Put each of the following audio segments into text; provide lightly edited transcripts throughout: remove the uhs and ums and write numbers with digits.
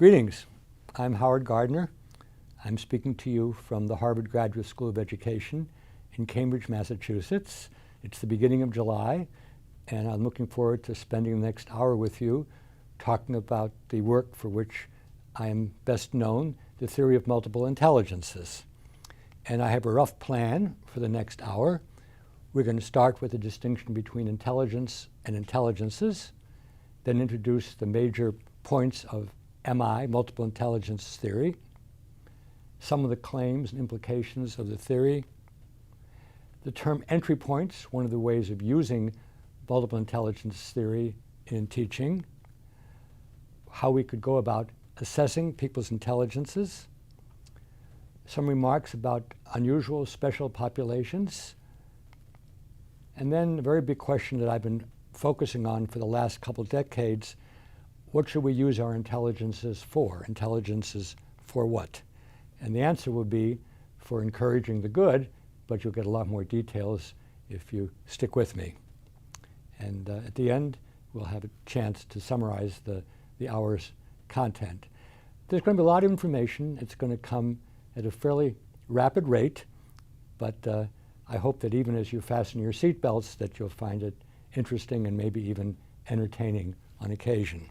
Greetings. I'm Howard Gardner. I'm speaking to you from the Harvard Graduate School of Education in Cambridge, Massachusetts. It's the beginning of July, and I'm looking forward to spending the next hour with you talking about the work for which I am best known, the theory of multiple intelligences. And I have a rough plan for the next hour. We're going to start with the distinction between intelligence and intelligences, then introduce the major points of MI, multiple intelligence theory, some of the claims and implications of the theory, the term entry points, one of the ways of using multiple intelligence theory in teaching, how we could go about assessing people's intelligences, some remarks about unusual special populations, and then a very big question that I've been focusing on for the last couple decades: what should we use our intelligences for? Intelligences for what? And the answer will be for encouraging the good, but you'll get a lot more details if you stick with me. And at the end, we'll have a chance to summarize the hour's content. There's going to be a lot of information. It's going to come at a fairly rapid rate, but I hope that even as you fasten your seatbelts that you'll find it interesting and maybe even entertaining on occasion.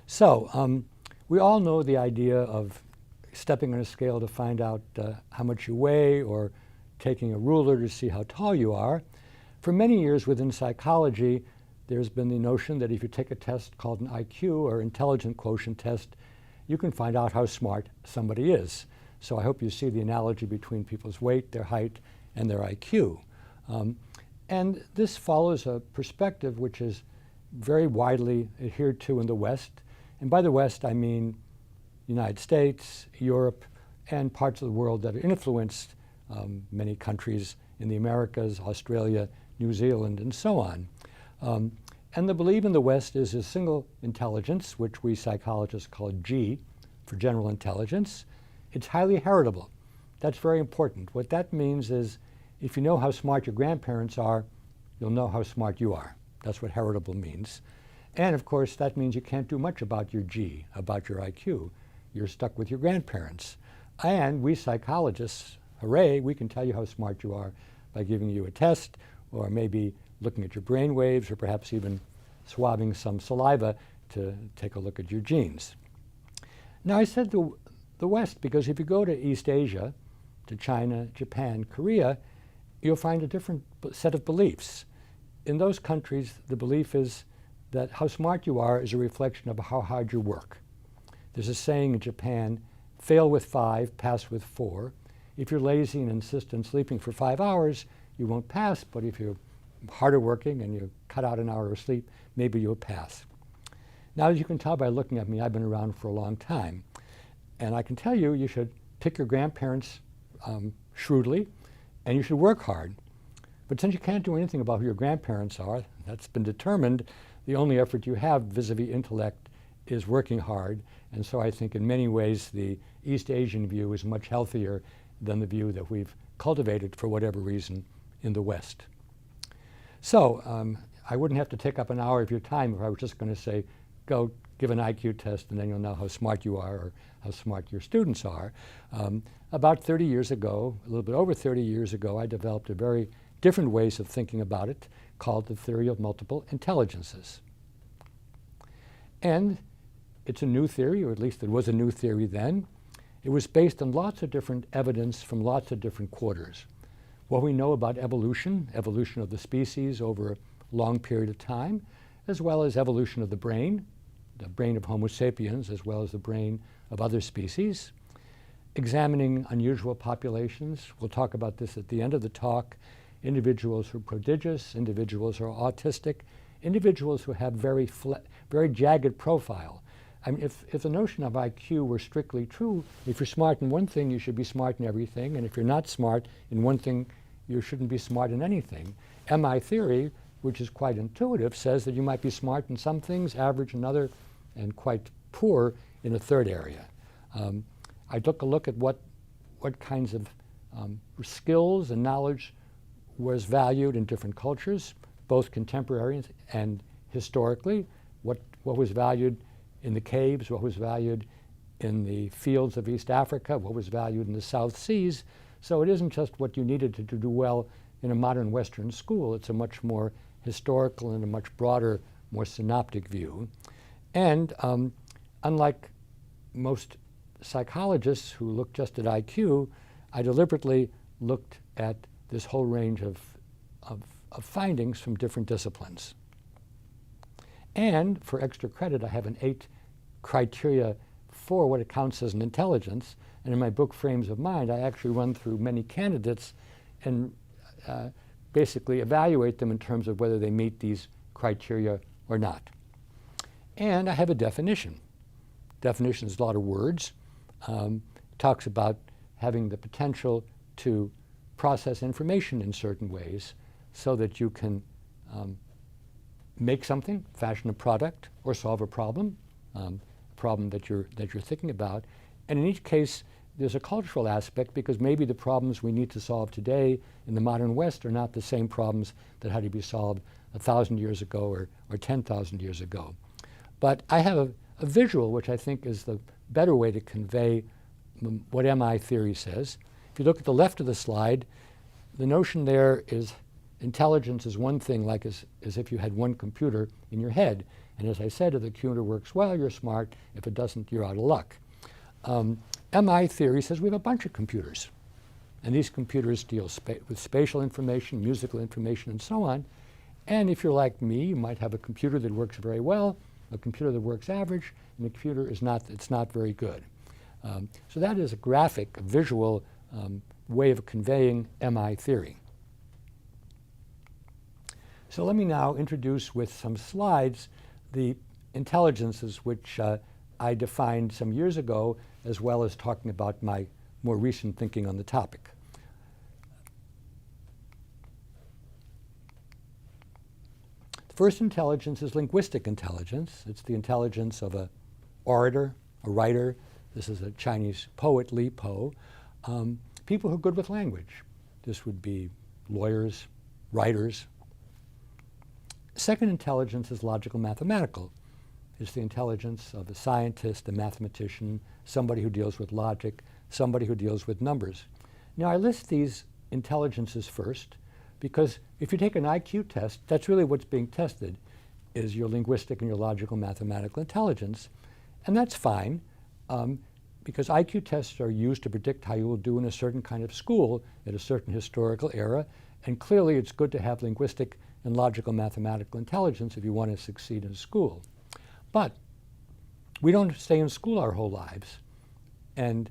So we all know the idea of stepping on a scale to find out how much you weigh, or taking a ruler to see how tall you are. For many years within psychology, there's been the notion that if you take a test called an IQ, or intelligence quotient test, you can find out how smart somebody is. So I hope you see the analogy between people's weight, their height, and their IQ. And this follows a perspective which is very widely adhered to in the West. And by the West, I mean United States, Europe, and parts of the world that influenced many countries in the Americas, Australia, New Zealand, and so on. And the belief in the West is a single intelligence, which we psychologists call G for general intelligence. It's highly heritable. That's very important. What that means is if you know how smart your grandparents are, you'll know how smart you are. That's what heritable means. And of course, that means you can't do much about your G, about your IQ. You're stuck with your grandparents. And we psychologists, hooray, we can tell you how smart you are by giving you a test, or maybe looking at your brain waves, or perhaps even swabbing some saliva to take a look at your genes. Now, I said the West because if you go to East Asia, to China, Japan, Korea, you'll find a different set of beliefs. In those countries, the belief is that how smart you are is a reflection of how hard you work. There's a saying in Japan, fail with 5, pass with 4. If you're lazy and insist on sleeping for 5 hours, you won't pass, but if you're harder working and you cut out an hour of sleep, maybe you'll pass. Now, as you can tell by looking at me, I've been around for a long time. And I can tell you, you should pick your grandparents shrewdly, and you should work hard. But since you can't do anything about who your grandparents are, that's been determined, the only effort you have vis-a-vis intellect is working hard. And so I think in many ways the East Asian view is much healthier than the view that we've cultivated for whatever reason in the West. So I wouldn't have to take up an hour of your time if I was just going to say, go give an IQ test and then you'll know how smart you are, or how smart your students are. About 30 years ago, a little bit over 30 years ago, I developed a very different ways of thinking about it called the theory of multiple intelligences. And it's a new theory, or at least it was a new theory then. It was based on lots of different evidence from lots of different quarters. What we know about evolution of the species over a long period of time, as well as evolution of the brain of Homo sapiens, as well as the brain of other species. Examining unusual populations. We'll talk about this at the end of the talk. Individuals who are prodigious, individuals who are autistic, individuals who have very jagged profile. I mean, if the notion of IQ were strictly true, if you're smart in one thing, you should be smart in everything, and if you're not smart in one thing, you shouldn't be smart in anything. MI theory, which is quite intuitive, says that you might be smart in some things, average in other, and quite poor in a third area. I took a look at what kinds of skills and knowledge was valued in different cultures, both contemporary and historically, what was valued in the caves, what was valued in the fields of East Africa, what was valued in the South Seas. So it isn't just what you needed to do well in a modern Western school. It's a much more historical and a much broader, more synoptic view. And unlike most psychologists who look just at IQ, I deliberately looked at this whole range of findings from different disciplines. And for extra credit, I have an 8 criteria for what it counts as an intelligence. And in my book, Frames of Mind, I actually run through many candidates and basically evaluate them in terms of whether they meet these criteria or not. And I have a definition. Definition is a lot of words. Talks about having the potential to process information in certain ways so that you can make something, fashion a product, or solve a problem that you're thinking about. And in each case, there's a cultural aspect because maybe the problems we need to solve today in the modern West are not the same problems that had to be solved 1,000 years ago or 10,000 years ago. But I have a visual which I think is the better way to convey what MI theory says. If you look at the left of the slide, the notion there is intelligence is one thing, like as if you had one computer in your head. And as I said, if the computer works well, you're smart. If it doesn't, you're out of luck. MI theory says we have a bunch of computers. And these computers deal with spatial information, musical information, and so on. And if you're like me, you might have a computer that works very well, a computer that works average, and a computer is not very good. So that is a graphic, a visual way of conveying MI theory. So let me now introduce with some slides the intelligences which I defined some years ago, as well as talking about my more recent thinking on the topic. The first intelligence is linguistic intelligence. It's the intelligence of an orator, a writer. This is a Chinese poet, Li Po. People who are good with language. This would be lawyers, writers. Second intelligence is logical mathematical. It's the intelligence of a scientist, a mathematician, somebody who deals with logic, somebody who deals with numbers. Now I list these intelligences first because if you take an IQ test, that's really what's being tested, is your linguistic and your logical mathematical intelligence. And that's fine because IQ tests are used to predict how you will do in a certain kind of school at a certain historical era. And clearly it's good to have linguistic and logical mathematical intelligence if you want to succeed in school. But we don't stay in school our whole lives. And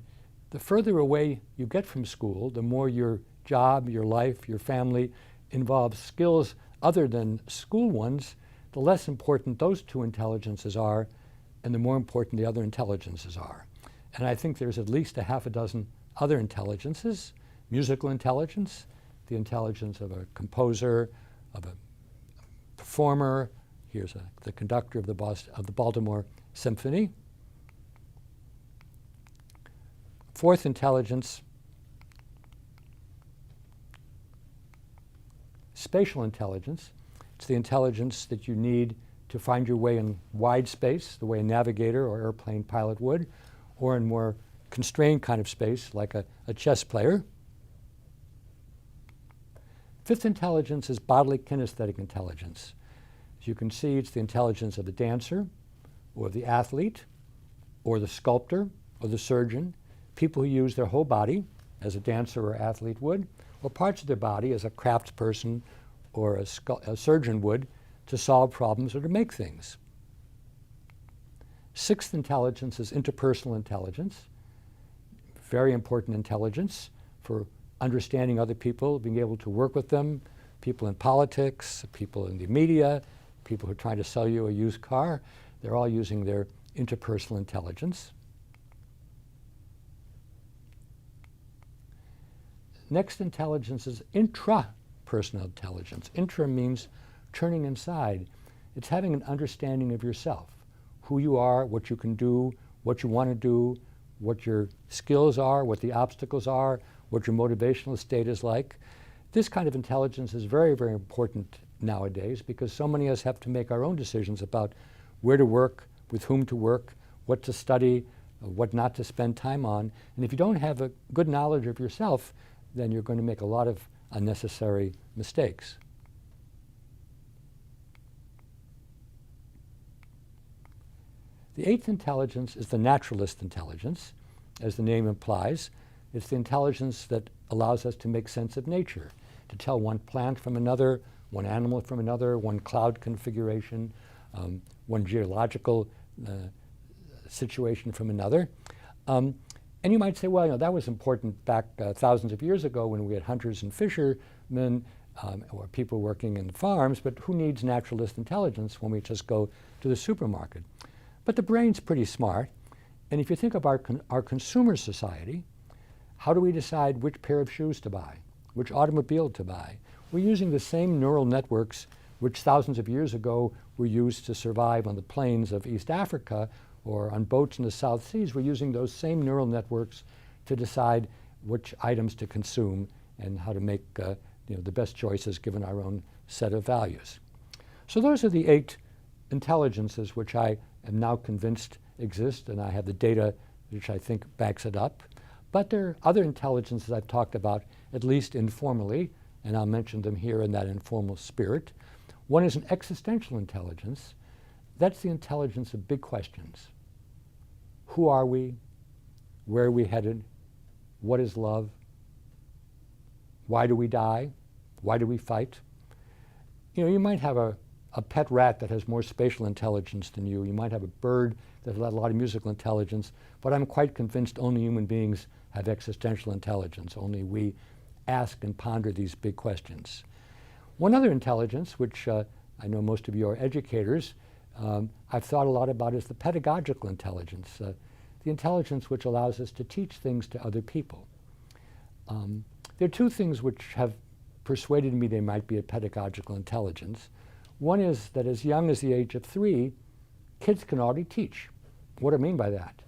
the further away you get from school, the more your job, your life, your family involves skills other than school ones, the less important those two intelligences are, and the more important the other intelligences are. And I think there's at least a half a dozen other intelligences: musical intelligence, the intelligence of a composer, of a performer. Here's the conductor of the Baltimore Symphony. Fourth intelligence, spatial intelligence. It's the intelligence that you need to find your way in wide space, the way a navigator or airplane pilot would, or in more constrained kind of space, like a chess player. Fifth intelligence is bodily kinesthetic intelligence. As you can see, it's the intelligence of the dancer, or the athlete, or the sculptor, or the surgeon, people who use their whole body, as a dancer or athlete would, or parts of their body, as a craftsperson or a surgeon would, to solve problems or to make things. Sixth intelligence is interpersonal intelligence. Very important intelligence for understanding other people, being able to work with them, people in politics, people in the media, people who are trying to sell you a used car. They're all using their interpersonal intelligence. Next intelligence is intrapersonal intelligence. Intra means turning inside. It's having an understanding of yourself, who you are, what you can do, what you want to do, what your skills are, what the obstacles are, what your motivational state is like. This kind of intelligence is very, very important nowadays because so many of us have to make our own decisions about where to work, with whom to work, what to study, what not to spend time on. And if you don't have a good knowledge of yourself, then you're going to make a lot of unnecessary mistakes. The eighth intelligence is the naturalist intelligence. As the name implies, it's the intelligence that allows us to make sense of nature, to tell one plant from another, one animal from another, one cloud configuration, one geological situation from another. And you might say, well, that was important back thousands of years ago when we had hunters and fishermen or people working in farms, but who needs naturalist intelligence when we just go to the supermarket? But the brain's pretty smart, and if you think of our consumer society, how do we decide which pair of shoes to buy, which automobile to buy? We're using the same neural networks which thousands of years ago were used to survive on the plains of East Africa or on boats in the South Seas. We're using those same neural networks to decide which items to consume and how to make the best choices given our own set of values. So those are the 8 intelligences which I am now convinced exist, and I have the data which I think backs it up. But there are other intelligences I've talked about, at least informally, and I'll mention them here in that informal spirit. One is an existential intelligence. That's the intelligence of big questions. Who are we? Where are we headed? What is love? Why do we die? Why do we fight? You might have a pet rat that has more spatial intelligence than you. You might have a bird that has a lot of musical intelligence, but I'm quite convinced only human beings have existential intelligence. Only we ask and ponder these big questions. One other intelligence, which I know most of you are educators, I've thought a lot about, is the pedagogical intelligence, the intelligence which allows us to teach things to other people. There are 2 things which have persuaded me they might be a pedagogical intelligence. One is that as young as the age of 3, kids can already teach. What do I mean by that?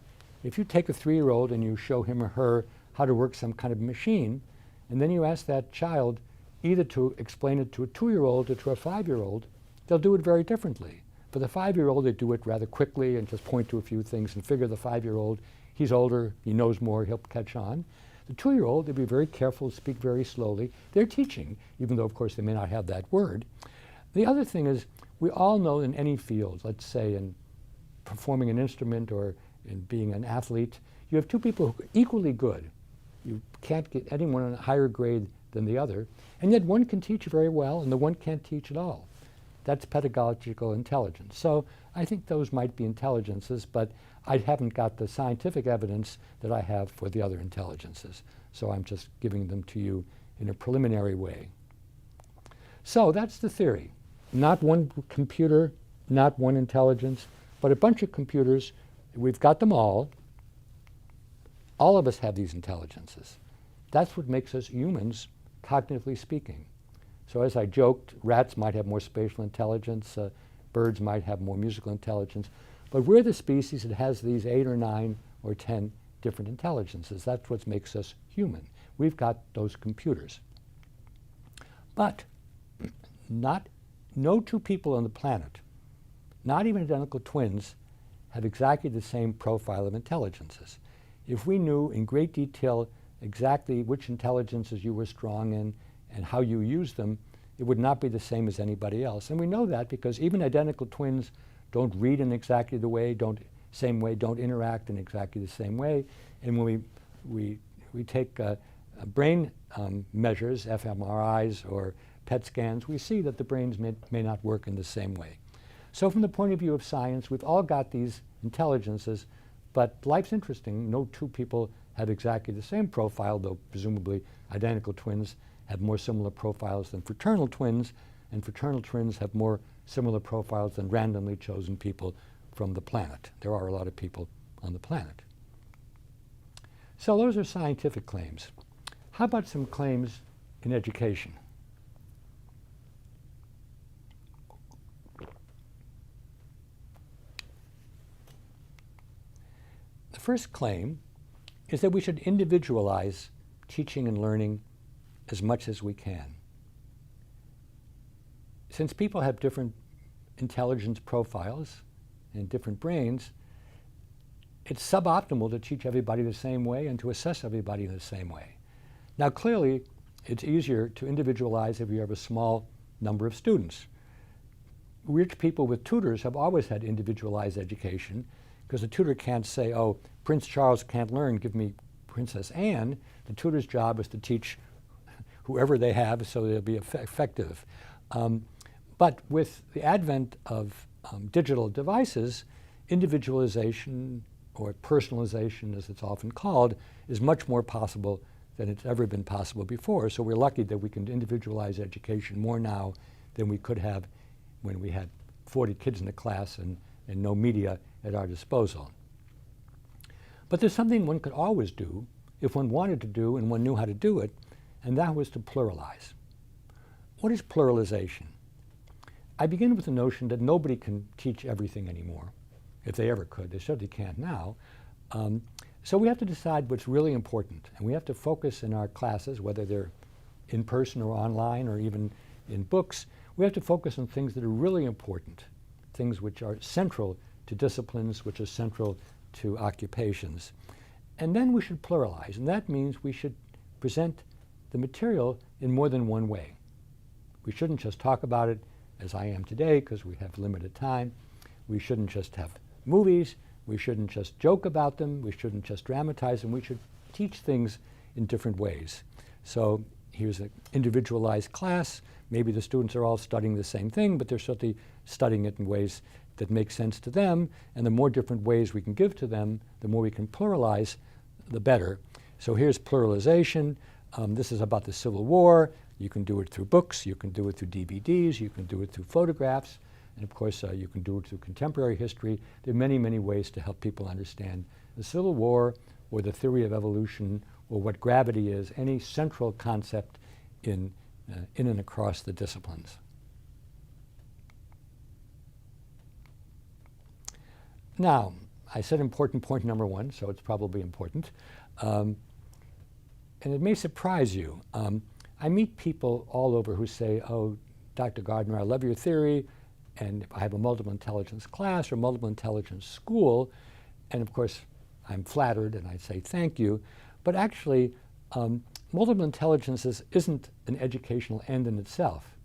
If you take a 3-year-old and you show him or her how to work some kind of machine, and then you ask that child either to explain it to a 2-year-old or to a 5-year-old, they'll do it very differently. For the 5-year-old, they do it rather quickly and just point to a few things and figure the 5-year-old, he's older, he knows more, he'll catch on. The 2-year-old, they'll be very careful, speak very slowly. They're teaching, even though, of course, they may not have that word. The other thing is, we all know in any field, let's say in performing an instrument or in being an athlete, you have 2 people who are equally good. You can't get anyone on a higher grade than the other, and yet one can teach very well and the one can't teach at all. That's pedagogical intelligence. So I think those might be intelligences, but I haven't got the scientific evidence that I have for the other intelligences. So I'm just giving them to you in a preliminary way. So that's the theory. Not one computer, not one intelligence, but a bunch of computers. We've got them all. All of us have these intelligences. That's what makes us humans, cognitively speaking. So as I joked, rats might have more spatial intelligence, birds might have more musical intelligence, but we're the species that has these 8 or 9 or 10 different intelligences. That's what makes us human. We've got those computers. But no 2 people on the planet, not even identical twins, have exactly the same profile of intelligences. If we knew in great detail exactly which intelligences you were strong in and how you use them, it would not be the same as anybody else. And we know that because even identical twins don't read in exactly the way, don't interact in exactly the same way. And when we take brain measures, fMRIs or PET scans, we see that the brains may not work in the same way. So from the point of view of science, we've all got these intelligences, but life's interesting. No 2 people have exactly the same profile, though presumably identical twins have more similar profiles than fraternal twins, and fraternal twins have more similar profiles than randomly chosen people from the planet. There are a lot of people on the planet. So those are scientific claims. How about some claims in education? The first claim is that we should individualize teaching and learning as much as we can. Since people have different intelligence profiles and different brains, it's suboptimal to teach everybody the same way and to assess everybody in the same way. Now clearly, it's easier to individualize if you have a small number of students. Rich people with tutors have always had individualized education because the tutor can't say, oh, Prince Charles can't learn, give me Princess Anne. The tutor's job is to teach whoever they have so they'll be effective. But with the advent of digital devices, individualization, or personalization as it's often called, is much more possible than it's ever been possible before. So we're lucky that we can individualize education more now than we could have when we had 40 kids in a class and no media at our disposal. But there's something one could always do if one wanted to do and one knew how to do it, and that was to pluralize. What is pluralization? I begin with the notion that nobody can teach everything anymore. If they ever could, they certainly can't now. So we have to decide what's really important, and we have to focus in our classes, whether they're in person or online or even in books, we have to focus on things that are really important, things which are central to disciplines, which are central to occupations. And then we should pluralize, and that means we should present the material in more than one way. We shouldn't just talk about it as I am today because we have limited time. We shouldn't just have movies. We shouldn't just joke about them. We shouldn't just dramatize them. We should teach things in different ways. So here's an individualized class. Maybe the students are all studying the same thing, but they're certainly studying it in ways that make sense to them. And the more different ways we can give to them, the more we can pluralize, the better. So here's pluralization. This is about the Civil War. You can do it through books. You can do it through DVDs. You can do it through photographs. And of course, you can do it through contemporary history. There are many, many ways to help people understand the Civil War or the theory of evolution or what gravity is, any central concept in and across the disciplines. Now, I said important point number one, so it's probably important. And it may surprise you. I meet people all over who say, oh, Dr. Gardner, I love your theory, and if I have a multiple intelligence class or multiple intelligence school, and of course I'm flattered and I say thank you, but actually multiple intelligence isn't an educational end in itself.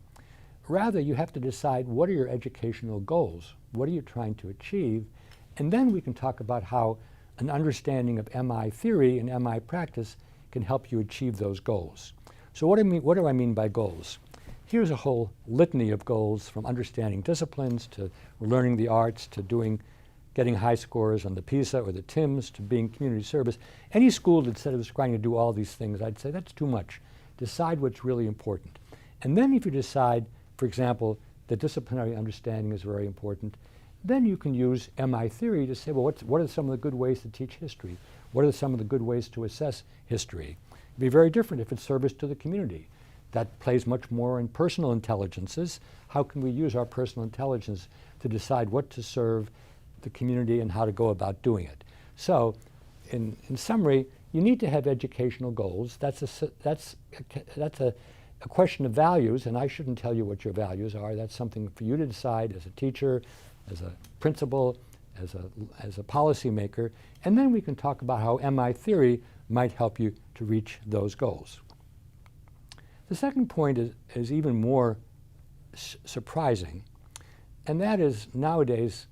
Rather, you have to decide what are your educational goals, what are you trying to achieve, and then we can talk about how an understanding of MI theory and MI practice can help you achieve those goals. So what do I mean by goals? Here's a whole litany of goals, from understanding disciplines to learning the arts to getting high scores on the PISA or the TIMSS to being community service. Any school that said it was trying to do all these things, I'd say that's too much. Decide what's really important. And then if you decide, for example, that disciplinary understanding is very important, then you can use MI theory to say, well, what are some of the good ways to teach history? What are some of the good ways to assess history? It'd be very different if it's service to the community. That plays much more in personal intelligences. How can we use our personal intelligence to decide what to serve the community and how to go about doing it? So, in summary, you need to have educational goals. That's a question of values, and I shouldn't tell you what your values are. That's something for you to decide as a teacher, as a principal, as a policymaker, and then we can talk about how MI theory might help you to reach those goals. The second point is even more surprising, and that is nowadays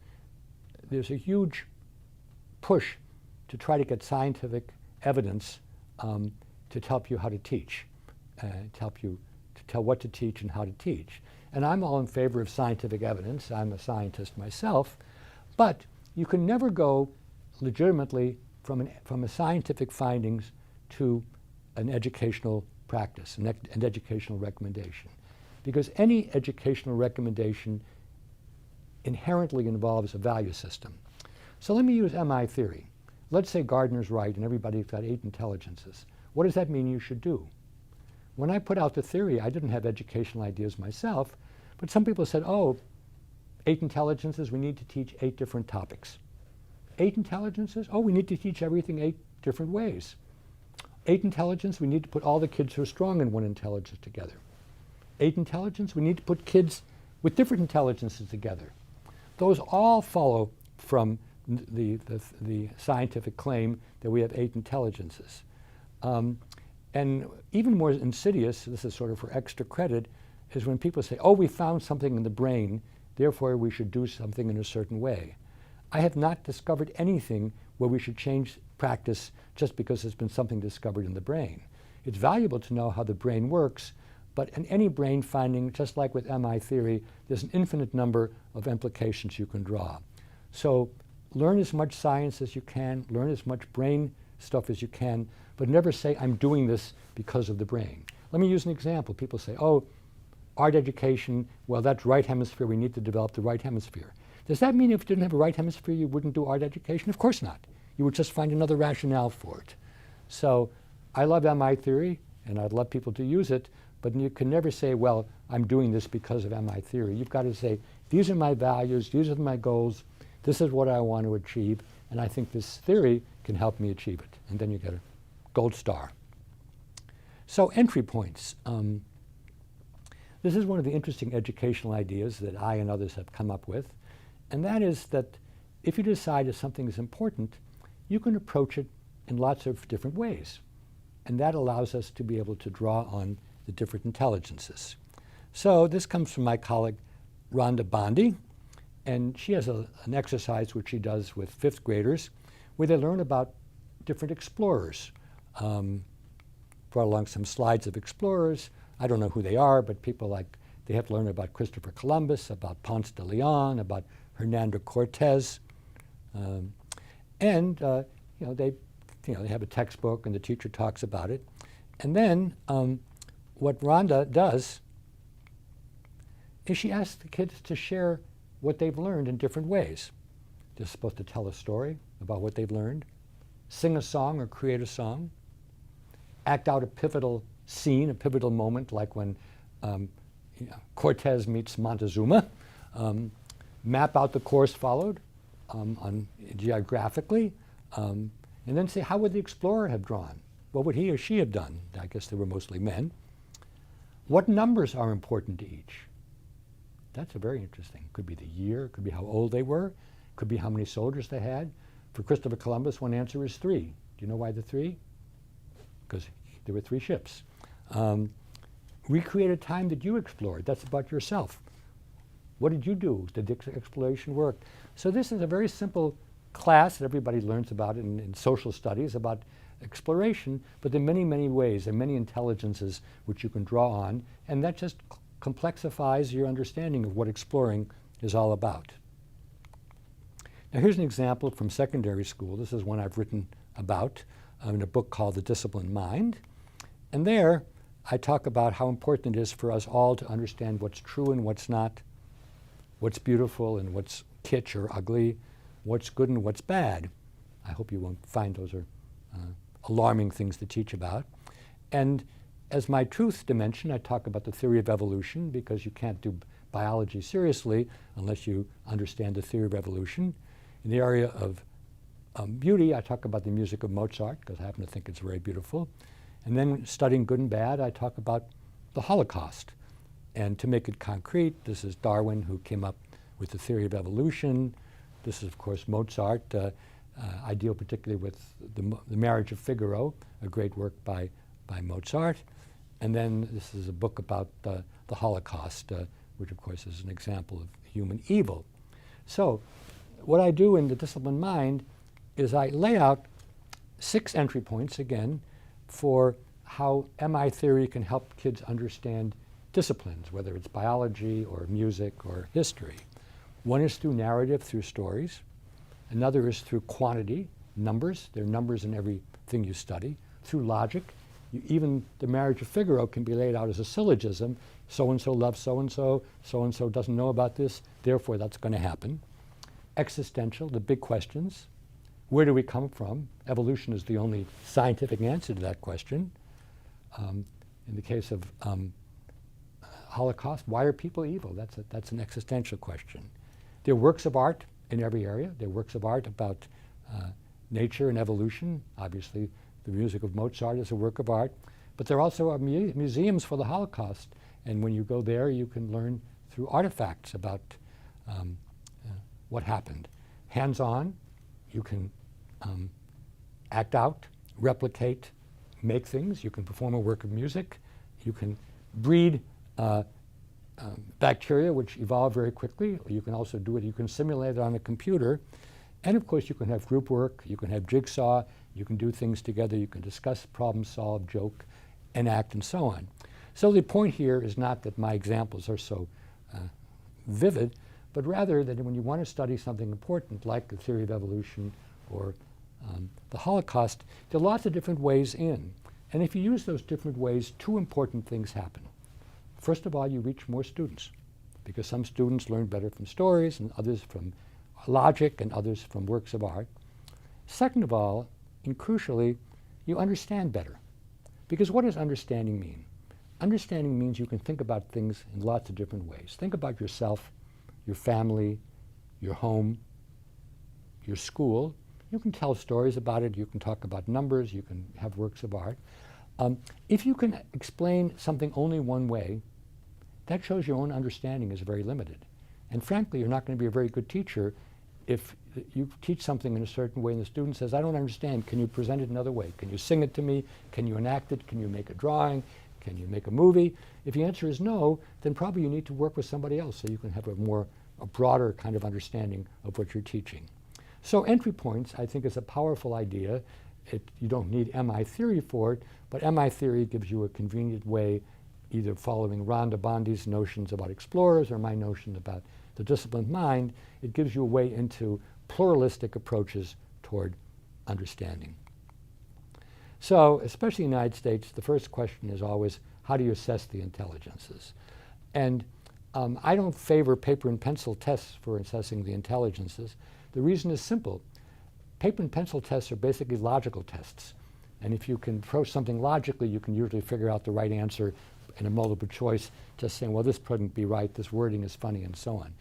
there's a huge push to try to get scientific evidence to help you how to teach, to help you to tell what to teach and how to teach. And I'm all in favor of scientific evidence. I'm a scientist myself, but you can never go legitimately from a scientific findings to an educational practice, an educational recommendation. Because any educational recommendation inherently involves a value system. So let me use MI theory. Let's say Gardner's right and everybody's got 8 intelligences. What does that mean you should do? When I put out the theory, I didn't have educational ideas myself, but some people said, oh, 8 intelligences, we need to teach 8 different topics. 8 intelligences, oh, we need to teach everything 8 different ways. 8 intelligence, we need to put all the kids who are strong in one intelligence together. 8 intelligence, we need to put kids with different intelligences together. Those all follow from the scientific claim that we have 8 intelligences. And even more insidious, this is sort of for extra credit, is when people say, oh, we found something in the brain, therefore we should do something in a certain way. I have not discovered anything where we should change practice just because there's been something discovered in the brain. It's valuable to know how the brain works, but in any brain finding, just like with MI theory, there's an infinite number of implications you can draw. So learn as much science as you can, learn as much brain stuff as you can, but never say, I'm doing this because of the brain. Let me use an example. People say, oh, art education, well, that's right hemisphere. We need to develop the right hemisphere. Does that mean if you didn't have a right hemisphere, you wouldn't do art education? Of course not. You would just find another rationale for it. So I love MI theory, and I'd love people to use it, but you can never say, well, I'm doing this because of MI theory. You've got to say, these are my values, these are my goals, this is what I want to achieve, and I think this theory can help me achieve it. And then you get a gold star. So entry points. This is one of the interesting educational ideas that I and others have come up with, and that is that if you decide that something is important, you can approach it in lots of different ways. And that allows us to be able to draw on the different intelligences. So this comes from my colleague, Rhonda Bondi, and she has an exercise which she does with 5th graders where they learn about different explorers. Brought along some slides of explorers. I don't know who they are, but people like, they have to learn about Christopher Columbus, about Ponce de Leon, about Hernando Cortez. They have a textbook and the teacher talks about it. And then what Rhonda does is she asks the kids to share what they've learned in different ways. They're supposed to tell a story about what they've learned, sing a song or create a song, act out a pivotal scene, a pivotal moment like when Cortez meets Montezuma, map out the course followed geographically, and then say, how would the explorer have drawn? What would he or she have done? I guess they were mostly men. What numbers are important to each? That's a very interesting. Could be the year, could be how old they were, could be how many soldiers they had. For Christopher Columbus, one answer is 3. Do you know why the 3? Because there were 3 ships. Recreate a time that you explored. That's about yourself. What did you do? Did the exploration work? So this is a very simple class that everybody learns about in social studies about exploration, but there are many, many ways, there are many intelligences which you can draw on, and that just complexifies your understanding of what exploring is all about. Now here's an example from secondary school. This is one I've written about in a book called The Disciplined Mind. And there I talk about how important it is for us all to understand what's true and what's not, what's beautiful and what's kitsch or ugly, what's good and what's bad. I hope you won't find those are alarming things to teach about. And as my truth dimension, I talk about the theory of evolution, because you can't do biology seriously unless you understand the theory of evolution. In the area of beauty, I talk about the music of Mozart, because I happen to think it's very beautiful. And then studying good and bad, I talk about the Holocaust. And to make it concrete, this is Darwin, who came up with the theory of evolution. This is, of course, Mozart. I deal particularly with the Marriage of Figaro, a great work by Mozart. And then this is a book about the Holocaust, which, of course, is an example of human evil. So what I do in The Disciplined Mind is I lay out 6 entry points, again, for how MI theory can help kids understand disciplines, whether it's biology or music or history. One is through narrative, through stories. Another is through quantity, numbers. There are numbers in everything you study. Through logic. Even the Marriage of Figaro can be laid out as a syllogism. So-and-so loves so-and-so, so-and-so doesn't know about this, therefore that's going to happen. Existential, the big questions. Where do we come from? Evolution is the only scientific answer to that question. In the case of Holocaust, why are people evil? That's an existential question. There are works of art in every area. There are works of art about nature and evolution. Obviously, the music of Mozart is a work of art. But there also are museums for the Holocaust. And when you go there, you can learn through artifacts about what happened. hands-on. You can act out, replicate, make things. You can perform a work of music. You can breed bacteria, which evolve very quickly. You can also do it. You can simulate it on a computer. And of course, you can have group work. You can have jigsaw. You can do things together. You can discuss, problem solve, joke, enact, and so on. So the point here is not that my examples are so vivid, but rather that when you want to study something important like the theory of evolution or the Holocaust, there are lots of different ways in. And if you use those different ways, two important things happen. First of all, you reach more students, because some students learn better from stories and others from logic and others from works of art. Second of all, and crucially, you understand better. Because what does understanding mean? Understanding means you can think about things in lots of different ways. Think about yourself, your family, your home, your school. You can tell stories about it. You can talk about numbers. You can have works of art. If you can explain something only one way, that shows your own understanding is very limited. And frankly, you're not going to be a very good teacher if you teach something in a certain way and the student says, I don't understand. Can you present it another way? Can you sing it to me? Can you enact it? Can you make a drawing? Can you make a movie? If the answer is no, then probably you need to work with somebody else so you can have a broader kind of understanding of what you're teaching. So entry points, I think, is a powerful idea. You don't need MI theory for it, but MI theory gives you a convenient way, either following Rhonda Bondi's notions about explorers or my notion about the disciplined mind. It gives you a way into pluralistic approaches toward understanding. So, especially in the United States, the first question is always, how do you assess the intelligences? And I don't favor paper and pencil tests for assessing the intelligences. The reason is simple. Paper and pencil tests are basically logical tests. And if you can approach something logically, you can usually figure out the right answer in a multiple choice, just saying, well, this couldn't be right, this wording is funny, and so on.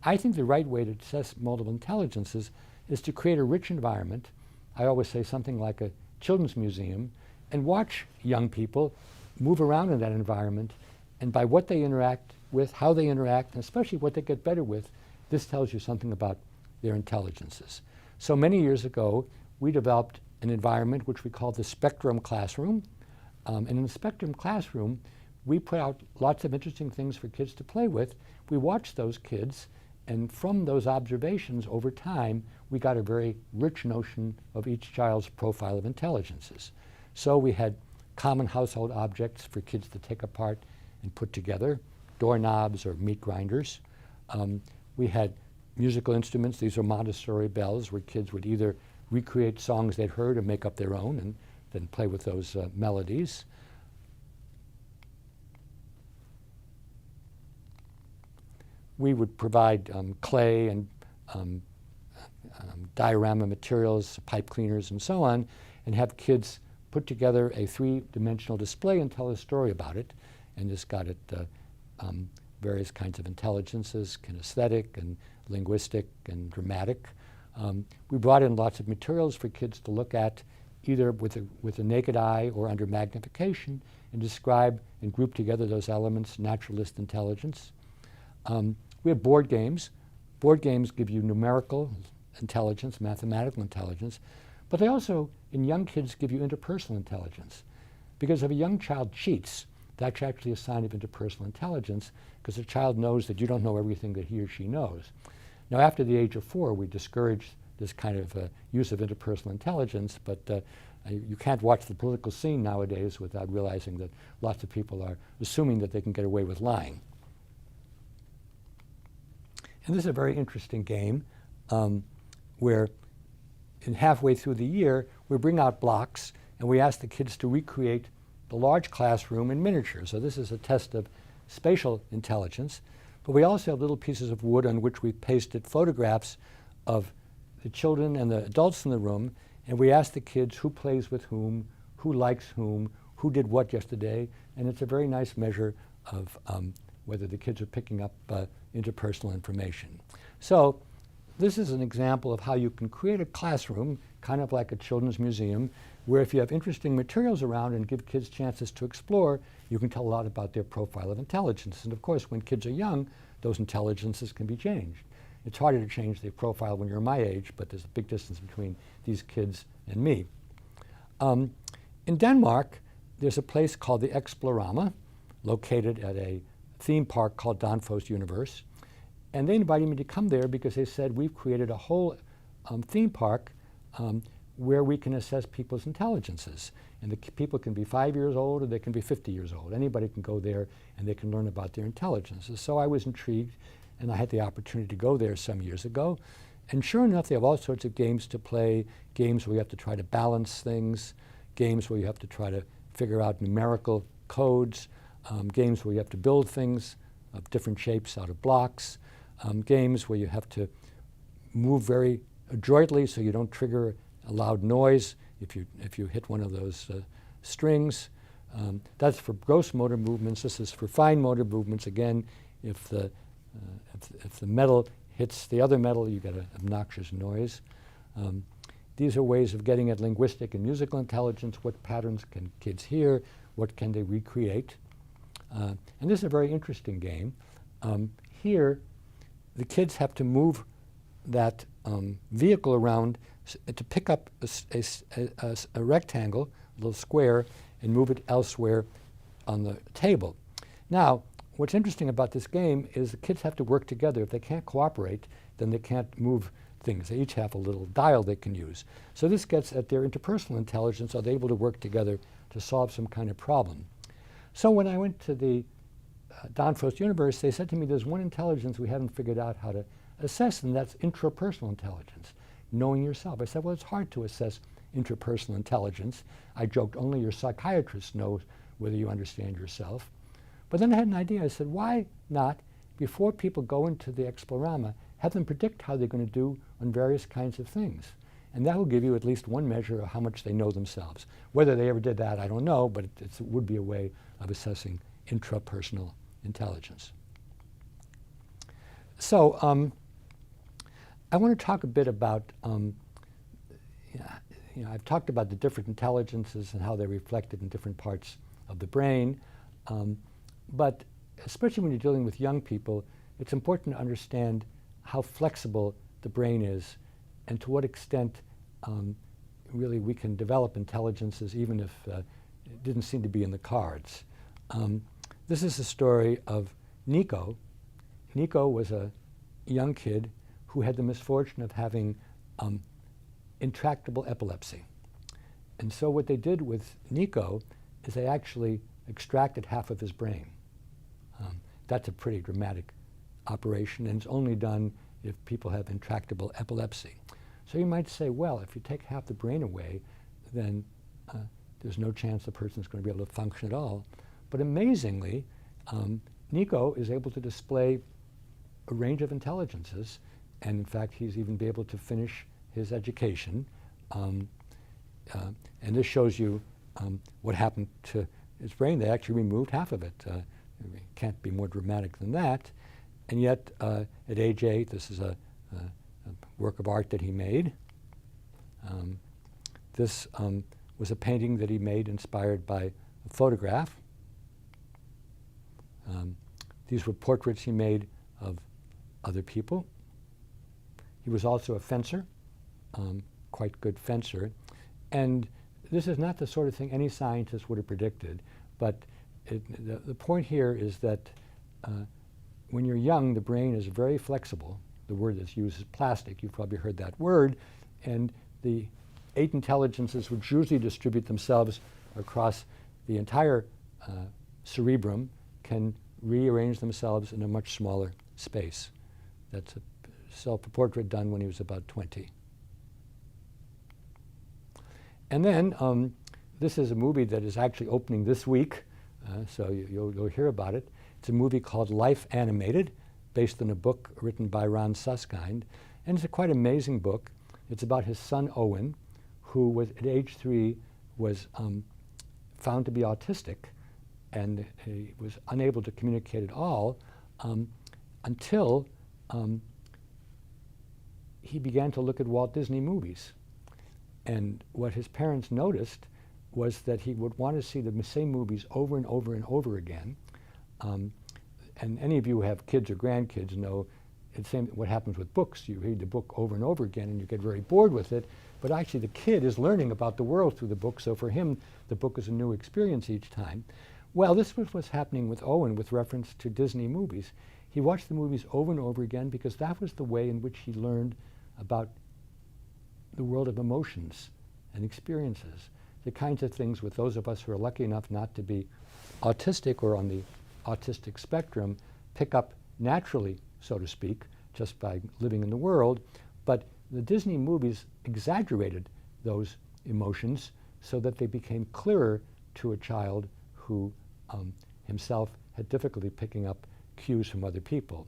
I think the right way to assess multiple intelligences is to create a rich environment. I always say something like a children's museum, and watch young people move around in that environment, and by what they interact with, how they interact, and especially what they get better with, this tells you something about their intelligences. So many years ago, we developed an environment which we called the Spectrum Classroom. And in the Spectrum Classroom, we put out lots of interesting things for kids to play with. We watched those kids, and from those observations over time, we got a very rich notion of each child's profile of intelligences. So we had common household objects for kids to take apart and put together, doorknobs or meat grinders. We had musical instruments. These are Montessori bells, where kids would either recreate songs they'd heard or make up their own and then play with those melodies. We would provide clay and diorama materials, pipe cleaners, and so on, and have kids put together a three-dimensional display and tell a story about it. And this got at various kinds of intelligences, kinesthetic and linguistic and dramatic. We brought in lots of materials for kids to look at, either with a naked eye or under magnification, and describe and group together those elements, naturalist intelligence. We have board games. Board games give you numerical intelligence, mathematical intelligence, but they also, in young kids, give you interpersonal intelligence. Because if a young child cheats, that's actually a sign of interpersonal intelligence, because the child knows that you don't know everything that he or she knows. Now, after the age of 4, we discourage this kind of use of interpersonal intelligence, but you can't watch the political scene nowadays without realizing that lots of people are assuming that they can get away with lying. And this is a very interesting game where halfway through the year, we bring out blocks and we ask the kids to recreate the large classroom in miniature. So this is a test of spatial intelligence. But we also have little pieces of wood on which we pasted photographs of the children and the adults in the room, and we ask the kids who plays with whom, who likes whom, who did what yesterday, and it's a very nice measure of whether the kids are picking up interpersonal information. So this is an example of how you can create a classroom, kind of like a children's museum, where if you have interesting materials around and give kids chances to explore, you can tell a lot about their profile of intelligence. And of course, when kids are young, those intelligences can be changed. It's harder to change the profile when you're my age, but there's a big distance between these kids and me. In Denmark, there's a place called the Explorama, located at a theme park called Danfoss Universe. And they invited me to come there because they said, we've created a whole theme park where we can assess people's intelligences. And the people can be 5 years old or they can be 50 years old. Anybody can go there and they can learn about their intelligences. So I was intrigued, and I had the opportunity to go there some years ago. And sure enough, they have all sorts of games to play, games where you have to try to balance things, games where you have to try to figure out numerical codes, games where you have to build things of different shapes out of blocks, games where you have to move very adroitly so you don't trigger a loud noise if you hit one of those strings. That's for gross motor movements. This is for fine motor movements. Again, if the metal hits the other metal, you get an obnoxious noise. These are ways of getting at linguistic and musical intelligence. What patterns can kids hear? What can they recreate? And this is a very interesting game. Here, the kids have to move that vehicle around to pick up a rectangle, a little square, and move it elsewhere on the table. Now, what's interesting about this game is the kids have to work together. If they can't cooperate, then they can't move things. They each have a little dial they can use. So this gets at their interpersonal intelligence. Are they able to work together to solve some kind of problem? So when I went to the Danfoss Universe, they said to me, there's one intelligence we haven't figured out how to assess, and that's intrapersonal intelligence, knowing yourself. I said, well, it's hard to assess interpersonal intelligence. I joked, only your psychiatrist knows whether you understand yourself. But then I had an idea. I said, why not, before people go into the Explorama, have them predict how they're going to do on various kinds of things? And that will give you at least one measure of how much they know themselves. Whether they ever did that, I don't know, but it would be a way of assessing intrapersonal intelligence. So I want to talk a bit about, I've talked about the different intelligences and how they're reflected in different parts of the brain. But especially when you're dealing with young people, it's important to understand how flexible the brain is and to what extent really we can develop intelligences even if it didn't seem to be in the cards. This is the story of Nico. Nico was a young kid who had the misfortune of having intractable epilepsy. And so what they did with Nico is they actually extracted half of his brain. That's a pretty dramatic operation, and it's only done if people have intractable epilepsy. So you might say, well, if you take half the brain away, then there's no chance the person's going to be able to function at all. But amazingly, Nico is able to display a range of intelligences, and in fact, he's even be able to finish his education. And this shows you what happened to his brain. They actually removed half of it. It can't be more dramatic than that. And yet, at age 8, this is a work of art that he made. This was a painting that he made inspired by a photograph. These were portraits he made of other people. He was also a fencer, quite good fencer. And this is not the sort of thing any scientist would have predicted, but the point here is that when you're young, the brain is very flexible. The word that's used is plastic. You've probably heard that word. And the 8 intelligences, which usually distribute themselves across the entire cerebrum, can rearrange themselves in a much smaller space. That's a self-portrait done when he was about 20. And then this is a movie that is actually opening this week, so you'll hear about it. It's a movie called Life Animated, based on a book written by Ron Suskind. And it's a quite amazing book. It's about his son, Owen, who was, at age 3, was found to be autistic, and he was unable to communicate at all until he began to look at Walt Disney movies. And what his parents noticed was that he would want to see the same movies over and over and over again. And any of you who have kids or grandkids know it's the same what happens with books. You read the book over and over again and you get very bored with it, but actually the kid is learning about the world through the book, so for him the book is a new experience each time. Well, this was what's happening with Owen with reference to Disney movies. He watched the movies over and over again because that was the way in which he learned about the world of emotions and experiences, the kinds of things with those of us who are lucky enough not to be autistic or on the autistic spectrum pick up naturally, so to speak, just by living in the world. But the Disney movies exaggerated those emotions so that they became clearer to a child who himself had difficulty picking up cues from other people.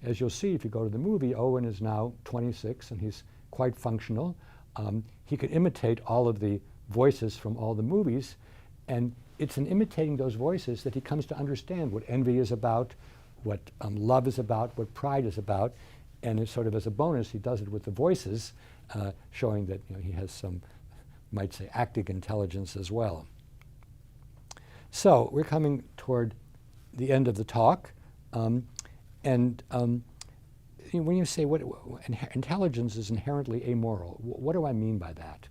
As you'll see if you go to the movie, Owen is now 26 and he's quite functional. He could imitate all of the voices from all the movies, and it's in imitating those voices that he comes to understand what envy is about, what love is about, what pride is about, and it's sort of as a bonus he does it with the voices, showing that he has some, might say, acting intelligence as well. So we're coming toward the end of the talk, when you say intelligence is inherently amoral, what do I mean by that?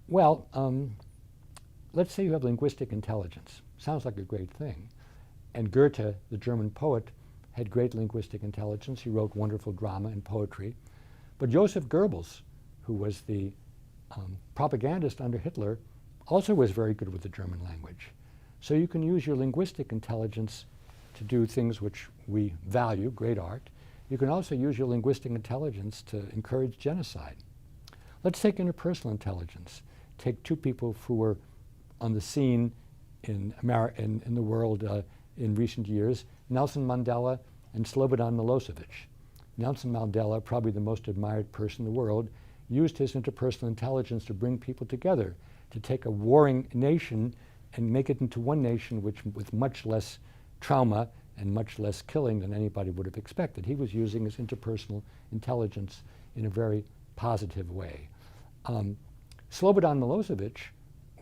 Well, let's say you have linguistic intelligence. Sounds like a great thing. And Goethe, the German poet, had great linguistic intelligence. He wrote wonderful drama and poetry. But Joseph Goebbels, who was the propagandist under Hitler, also was very good with the German language. So you can use your linguistic intelligence to do things which we value, great art. You can also use your linguistic intelligence to encourage genocide. Let's take interpersonal intelligence. Take two people who were on the scene in the world in recent years, Nelson Mandela and Slobodan Milosevic. Nelson Mandela, probably the most admired person in the world, used his interpersonal intelligence to bring people together, to take a warring nation and make it into one nation with much less trauma and much less killing than anybody would have expected. He was using his interpersonal intelligence in a very positive way. Slobodan Milosevic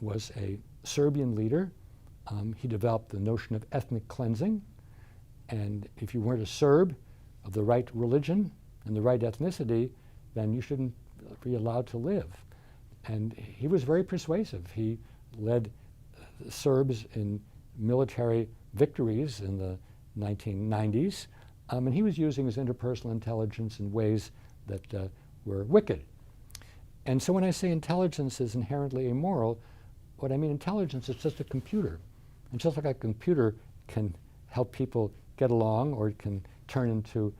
was a Serbian leader. He developed the notion of ethnic cleansing, and if you weren't a Serb of the right religion and the right ethnicity, then you shouldn't be allowed to live. And he was very persuasive. He led Serbs in military victories in the 1990s, and he was using his interpersonal intelligence in ways that were wicked. And so when I say intelligence is inherently immoral, what I mean intelligence is just a computer. And just like a computer can help people get along, or it can turn into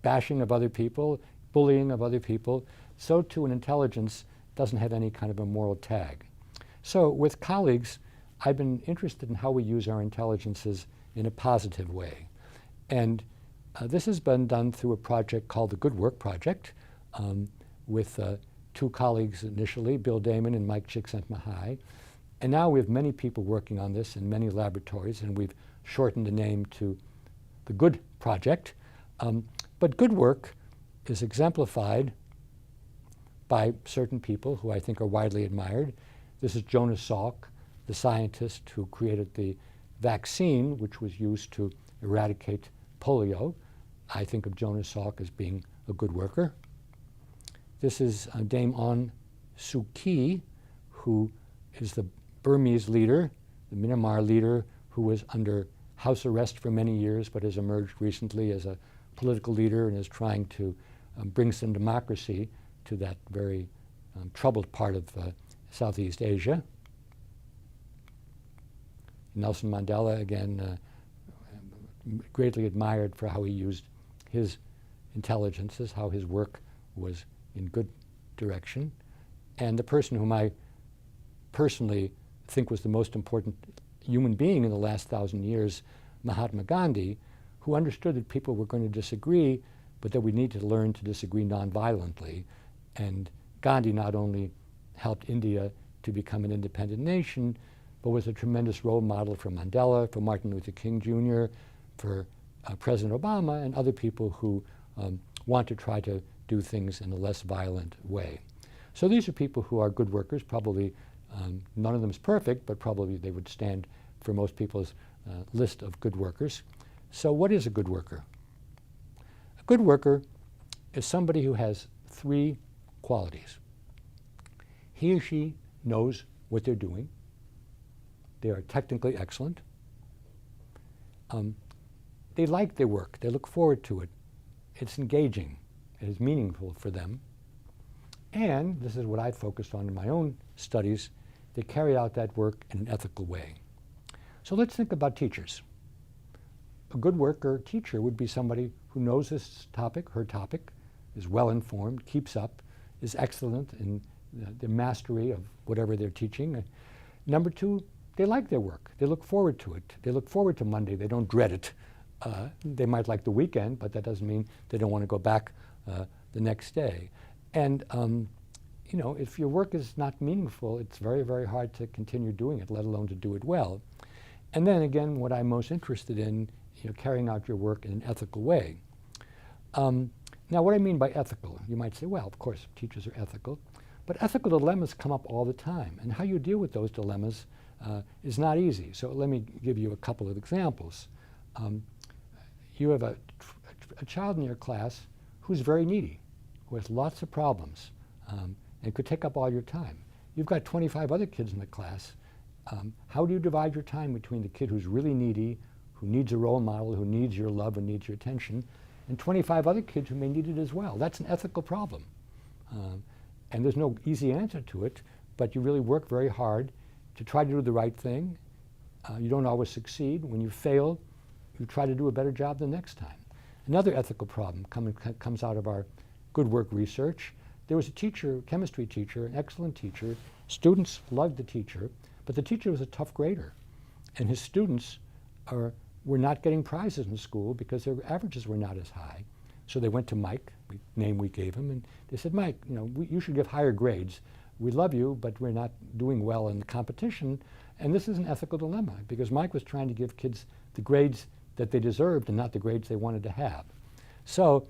bashing of other people, bullying of other people, so too an intelligence doesn't have any kind of a moral tag. So with colleagues, I've been interested in how we use our intelligences in a positive way. And this has been done through a project called the Good Work Project with two colleagues initially, Bill Damon and Mike Csikszentmihalyi. And now we have many people working on this in many laboratories, and we've shortened the name to the Good Project. But good work is exemplified by certain people who I think are widely admired. This is Jonas Salk, the scientist who created the vaccine which was used to eradicate polio. I think of Jonas Salk as being a good worker. This is Dame Aung Suu Kyi, who is the Burmese leader, the Myanmar leader, who was under house arrest for many years but has emerged recently as a political leader and is trying to bring some democracy to that very troubled part of Southeast Asia. Nelson Mandela, again, greatly admired for how he used his intelligences, how his work was in good direction. And the person whom I personally think was the most important human being in the last 1,000 years, Mahatma Gandhi, who understood that people were going to disagree, but that we need to learn to disagree nonviolently. And Gandhi not only helped India to become an independent nation, but was a tremendous role model for Mandela, for Martin Luther King Jr., for President Obama, and other people who want to try to do things in a less violent way. So these are people who are good workers. Probably none of them is perfect, but probably they would stand for most people's list of good workers. So what is a good worker? A good worker is somebody who has three qualities. He or she knows what they're doing. They are technically excellent. They like their work. They look forward to it. It's engaging. It is meaningful for them. And this is what I focused on in my own studies. They carry out that work in an ethical way. So let's think about teachers. A good worker teacher would be somebody who knows this topic, her topic, is well informed, keeps up, is excellent in the mastery of whatever they're teaching. Number two, they like their work. They look forward to it. They look forward to Monday. They don't dread it. They might like the weekend, but that doesn't mean they don't want to go back the next day. And you know, if your work is not meaningful, it's very, very hard to continue doing it, let alone to do it well. And then again, what I'm most interested in, you know, carrying out your work in an ethical way. Now, what I mean by ethical, you might say, well, of course, teachers are ethical, but ethical dilemmas come up all the time, and how you deal with those dilemmas is not easy. So let me give you a couple of examples. You have a child in your class who's very needy, who has lots of problems, and could take up all your time. You've got 25 other kids in the class. How do you divide your time between the kid who's really needy, who needs a role model, who needs your love and needs your attention, and 25 other kids who may need it as well? That's an ethical problem. And there's no easy answer to it, but you really work very hard to try to do the right thing. You don't always succeed. When you fail, you try to do a better job the next time. Another ethical problem comes out of our good work research. There was a teacher, chemistry teacher, an excellent teacher. Students loved the teacher, but the teacher was a tough grader. And his students were not getting prizes in school because their averages were not as high. So they went to Mike, the name we gave him, and they said, Mike, you know, you should give higher grades. We love you, but we're not doing well in the competition. And this is an ethical dilemma, because Mike was trying to give kids the grades that they deserved and not the grades they wanted to have. So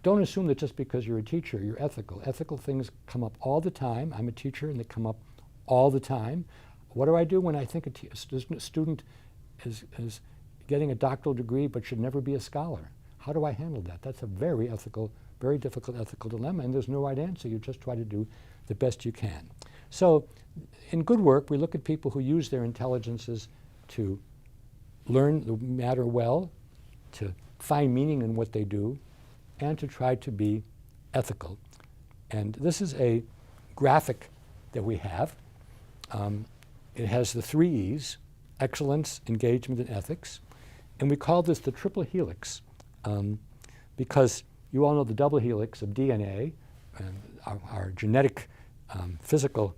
don't assume that just because you're a teacher, you're ethical. Ethical things come up all the time. I'm a teacher, and they come up all the time. What do I do when I think a student is getting a doctoral degree but should never be a scholar? How do I handle that? That's a very ethical, very difficult ethical dilemma, and there's no right answer. You just try to do the best you can. So in good work, we look at people who use their intelligences to learn the matter well, to find meaning in what they do, and to try to be ethical. And this is a graphic that we have. It has the three E's: excellence, engagement, and ethics. And we call this the triple helix because you all know the double helix of DNA, and our genetic, physical,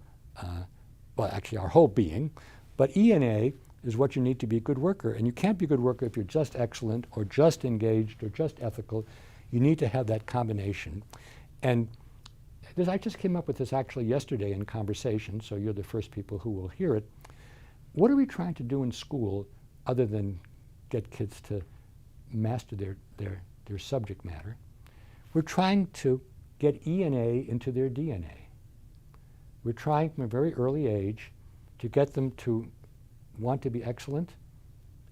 well, actually our whole being. But ENA is what you need to be a good worker. And you can't be a good worker if you're just excellent or just engaged or just ethical. You need to have that combination. And I just came up with this actually yesterday in conversation, so you're the first people who will hear it. What are we trying to do in school other than get kids to master their subject matter? We're trying to get ENA into their DNA. We're trying from a very early age to get them to want to be excellent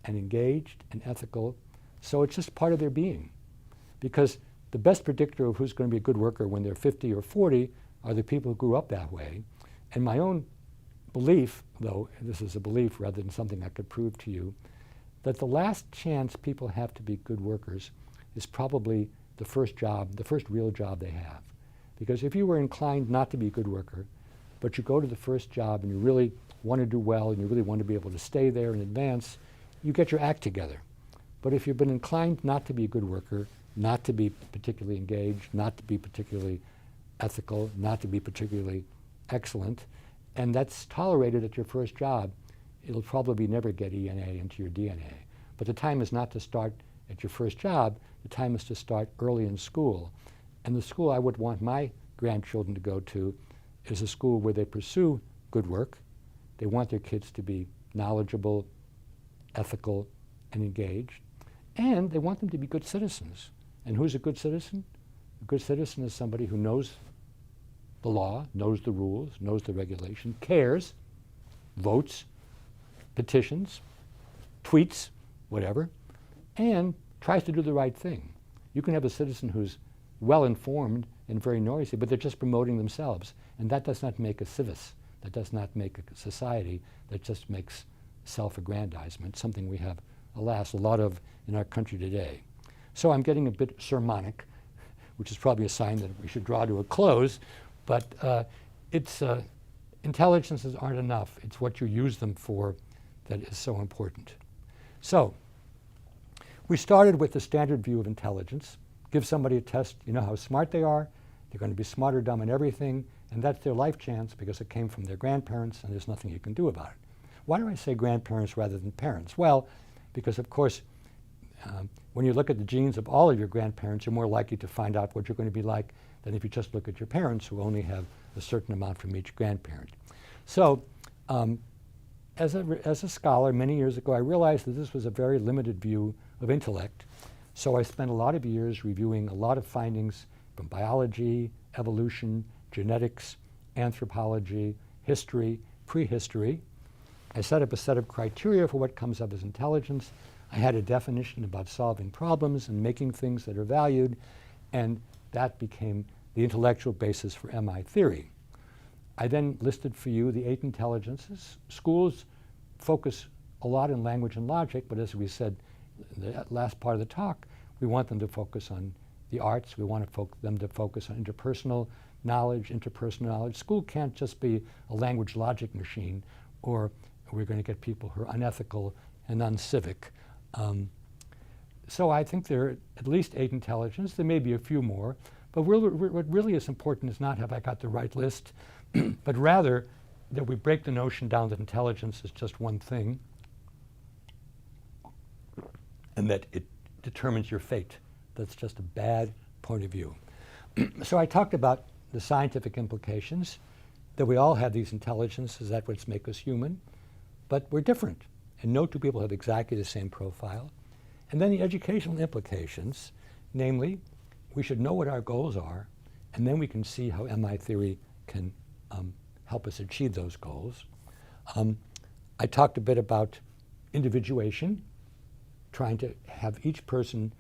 and engaged and ethical, so it's just part of their being. Because the best predictor of who's going to be a good worker when they're 50 or 40 are the people who grew up that way. And my own belief, though this is a belief rather than something I could prove to you, that the last chance people have to be good workers is probably the first job, the first real job they have. Because if you were inclined not to be a good worker, but you go to the first job and you really want to do well and you really want to be able to stay there and advance, you get your act together. But if you've been inclined not to be a good worker, not to be particularly engaged, not to be particularly ethical, not to be particularly excellent, and that's tolerated at your first job, it'll probably never get ENA into your DNA. But the time is not to start at your first job, the time is to start early in school. And the school I would want my grandchildren to go to is a school where they pursue good work. They want their kids to be knowledgeable, ethical, and engaged. And they want them to be good citizens. And who's a good citizen? A good citizen is somebody who knows the law, knows the rules, knows the regulation, cares, votes, petitions, tweets, whatever, and tries to do the right thing. You can have a citizen who's well-informed and very noisy, but they're just promoting themselves. And that does not make a civis. That does not make a society. That just makes self-aggrandizement, something we have, alas, a lot of in our country today. So I'm getting a bit sermonic, which is probably a sign that we should draw to a close, but intelligences aren't enough. It's what you use them for that is so important. So we started with the standard view of intelligence. Give somebody a test, you know how smart they are, they're going to be smart or dumb in everything, and that's their life chance because it came from their grandparents and there's nothing you can do about it. Why do I say grandparents rather than parents? Well, because of course, when you look at the genes of all of your grandparents, you're more likely to find out what you're going to be like than if you just look at your parents who only have a certain amount from each grandparent. So as a scholar many years ago, I realized that this was a very limited view of intellect. So I spent a lot of years reviewing a lot of findings from biology, evolution, genetics, anthropology, history, prehistory. I set up a set of criteria for what comes up as intelligence. I had a definition about solving problems and making things that are valued, and that became the intellectual basis for MI theory. I then listed for you the 8 intelligences. Schools focus a lot on language and logic, but as we said in the last part of the talk, we want them to focus on the arts. We want them to focus on interpersonal knowledge, interpersonal knowledge. School can't just be a language logic machine, or we're going to get people who are unethical and uncivic. So I think there are at least 8 intelligences. There may be a few more, but what really is important is not have I got the right list, but rather that we break the notion down that intelligence is just one thing and that it determines your fate. That's just a bad point of view. So I talked about the scientific implications, that we all have these intelligences, that's what makes us human, but we're different. And no two people have exactly the same profile. And then the educational implications, namely, we should know what our goals are, and then we can see how MI theory can help us achieve those goals. I talked a bit about individuation, trying to have each person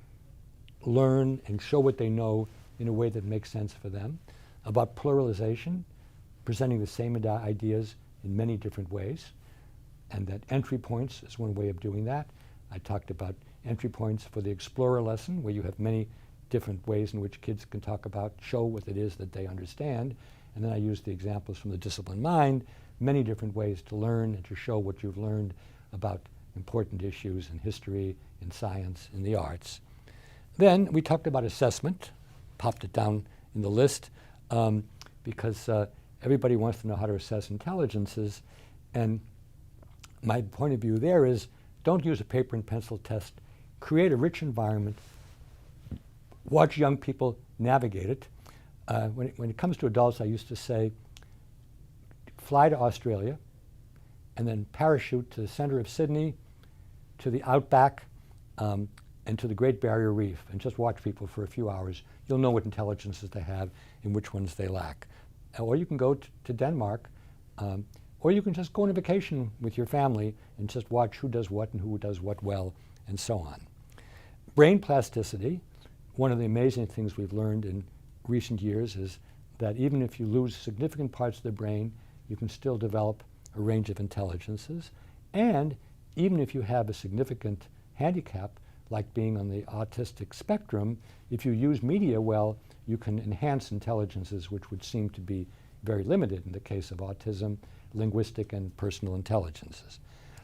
learn and show what they know in a way that makes sense for them, about pluralization, presenting the same ideas in many different ways, and that entry points is one way of doing that. I talked about entry points for the Explorer lesson, where you have many different ways in which kids can talk about, show what it is that they understand. And then I used the examples from the disciplined mind, many different ways to learn and to show what you've learned about important issues in history, in science, in the arts. Then we talked about assessment, popped it down in the list, because everybody wants to know how to assess intelligences. And my point of view there is, don't use a paper and pencil test. Create a rich environment. Watch young people navigate it. When it comes to adults, I used to say, fly to Australia and then parachute to the center of Sydney, to the outback, and to the Great Barrier Reef, and just watch people for a few hours. You'll know what intelligences they have and which ones they lack. Or you can go to Denmark, or you can just go on a vacation with your family and just watch who does what and who does what well, and so on. Brain plasticity, one of the amazing things we've learned in recent years is that even if you lose significant parts of the brain, you can still develop a range of intelligences. And even if you have a significant handicap, like being on the autistic spectrum, if you use media well, you can enhance intelligences which would seem to be very limited in the case of autism, linguistic and personal intelligences.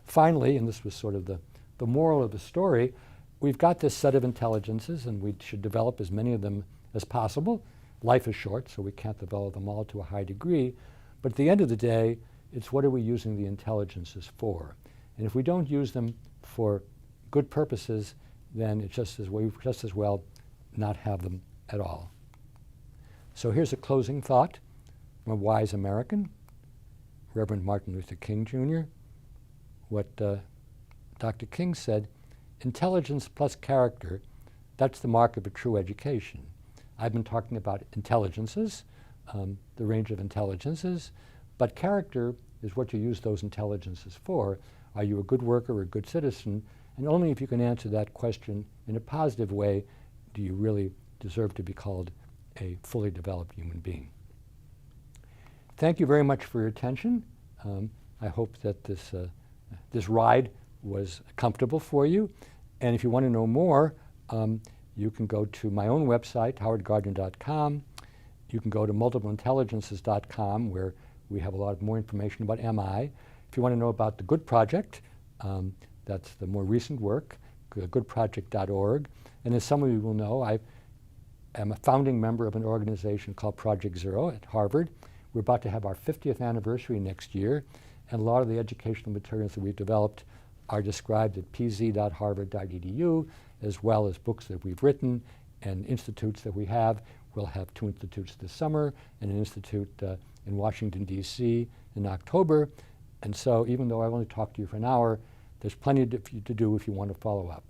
Finally, and this was sort of the moral of the story, we've got this set of intelligences and we should develop as many of them as possible. Life is short, so we can't develop them all to a high degree. But at the end of the day, it's what are we using the intelligences for? And if we don't use them for good purposes, then it's just as well not have them at all. So here's a closing thought from a wise American, Reverend Martin Luther King Jr. What Dr. King said, intelligence plus character, that's the mark of a true education. I've been talking about intelligences, the range of intelligences, but character is what you use those intelligences for. Are you a good worker or a good citizen? And only if you can answer that question in a positive way do you really deserve to be called a fully developed human being. Thank you very much for your attention. I hope that this ride was comfortable for you. And if you want to know more, you can go to my own website, howardgardner.com. You can go to multipleintelligences.com, where we have a lot more information about MI. If you want to know about the Good Project, that's the more recent work, goodproject.org. And as some of you will know, I am a founding member of an organization called Project Zero at Harvard. We're about to have our 50th anniversary next year, and a lot of the educational materials that we've developed are described at pz.harvard.edu, as well as books that we've written and institutes that we have. We'll have 2 institutes this summer and an institute in Washington, D.C. in October. And so even though I only talked to you for an hour, there's plenty to do if you want to follow up.